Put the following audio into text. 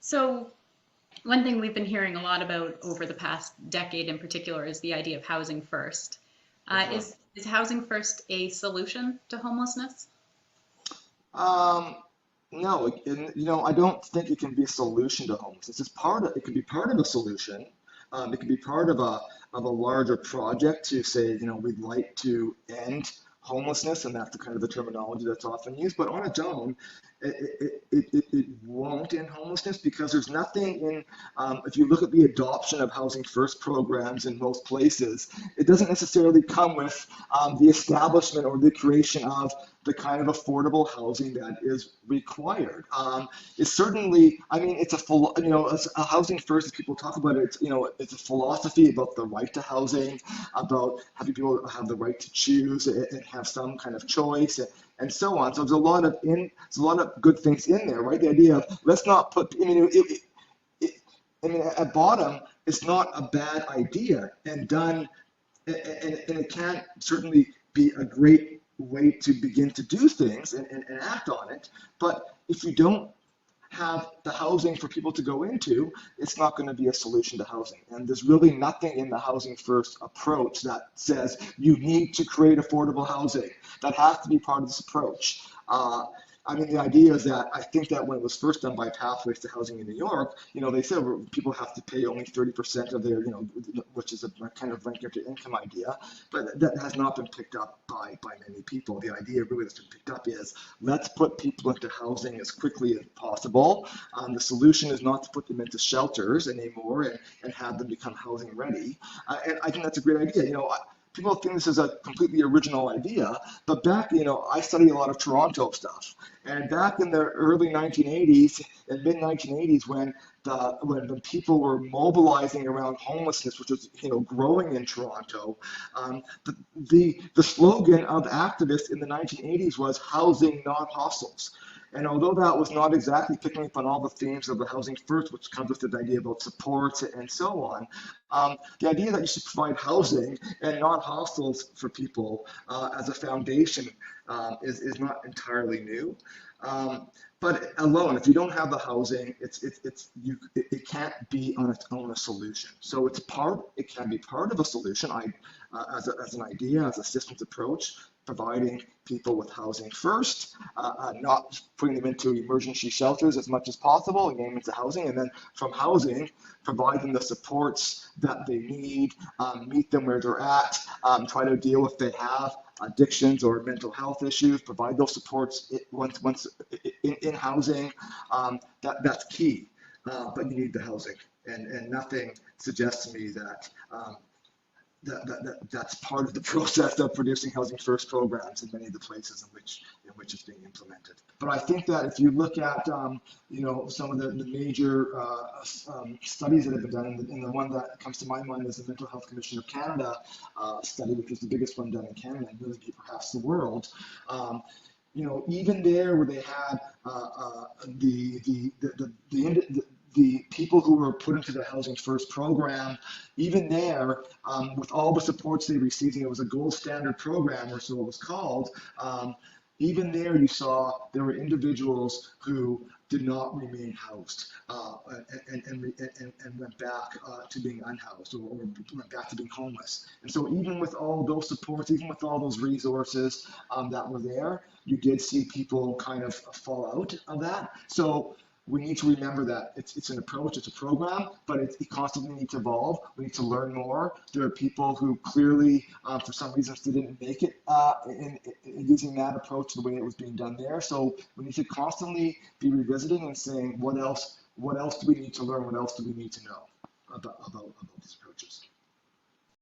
So one thing we've been hearing a lot about over the past decade in particular is the idea of housing first. Uh-huh. Is housing first a solution to homelessness? Um, no, I don't think it can be a solution to homelessness. It could be part of a solution. It could be part of a larger project to say, we'd like to end homelessness, and that's the kind of the terminology that's often used. But on its own, it won't end homelessness because there's nothing in, if you look at the adoption of housing first programs in most places, it doesn't necessarily come with the establishment or the creation of the kind of affordable housing that is required. It's certainly, I mean, it's a housing first, as people talk about it, it's a philosophy about the right to housing, about having people have the right to choose and have some kind of choice and so on. So there's a lot of good things in there, right? The idea of let's not put, it, I mean, at bottom, it's not a bad idea and done, and it can certainly be a great way to begin to do things and act on it. But if you don't have the housing for people to go into, it's not going to be a solution to housing. And there's really nothing in the housing first approach that says you need to create affordable housing. That has to be part of this approach. I mean, the idea is that I think that when it was first done by Pathways to Housing in New York, they said people have to pay only 30% of their, which is a kind of rent to income idea, but that has not been picked up by many people. The idea really that's been picked up is let's put people into housing as quickly as possible. The solution is not to put them into shelters anymore and have them become housing ready. And I think that's a great idea. People think this is a completely original idea, but back, I study a lot of Toronto stuff. And back in the early 1980s and mid 1980s, when people were mobilizing around homelessness, which was growing in Toronto, the slogan of activists in the 1980s was housing, not hostels. And although that was not exactly picking up on all the themes of the housing first, which comes with the idea about supports and so on, the idea that you should provide housing and not hostels for people as a foundation is not entirely new. Um, but alone, if you don't have the housing, it can't be on its own a solution. So it can be part of a solution. As an idea, as a systems approach, providing people with housing first, not putting them into emergency shelters as much as possible, and getting them into housing, and then from housing, provide them the supports that they need, meet them where they're at, try to deal if they have addictions or mental health issues, provide those supports once in housing. That's key, but you need the housing, and nothing suggests to me that that's part of the process of producing housing first programs in many of the places in which it's being implemented. But I think that if you look at some of the major studies that have been done, and the one that comes to my mind is the Mental Health Commission of Canada study, which is the biggest one done in Canada and really perhaps the world. Even there where they had the people who were put into the Housing First program, even there, with all the supports they received, and it was a gold standard program, or so it was called, even there you saw there were individuals who did not remain housed and went back to being unhoused or went back to being homeless. And so even with all those supports, even with all those resources that were there, you did see people kind of fall out of that. So we need to remember that it's an approach, it's a program, but it constantly needs to evolve. We need to learn more. There are people who clearly, for some reasons, didn't make it in using that approach the way it was being done there. So we need to constantly be revisiting and saying, what else do we need to learn? What else do we need to know about these approaches?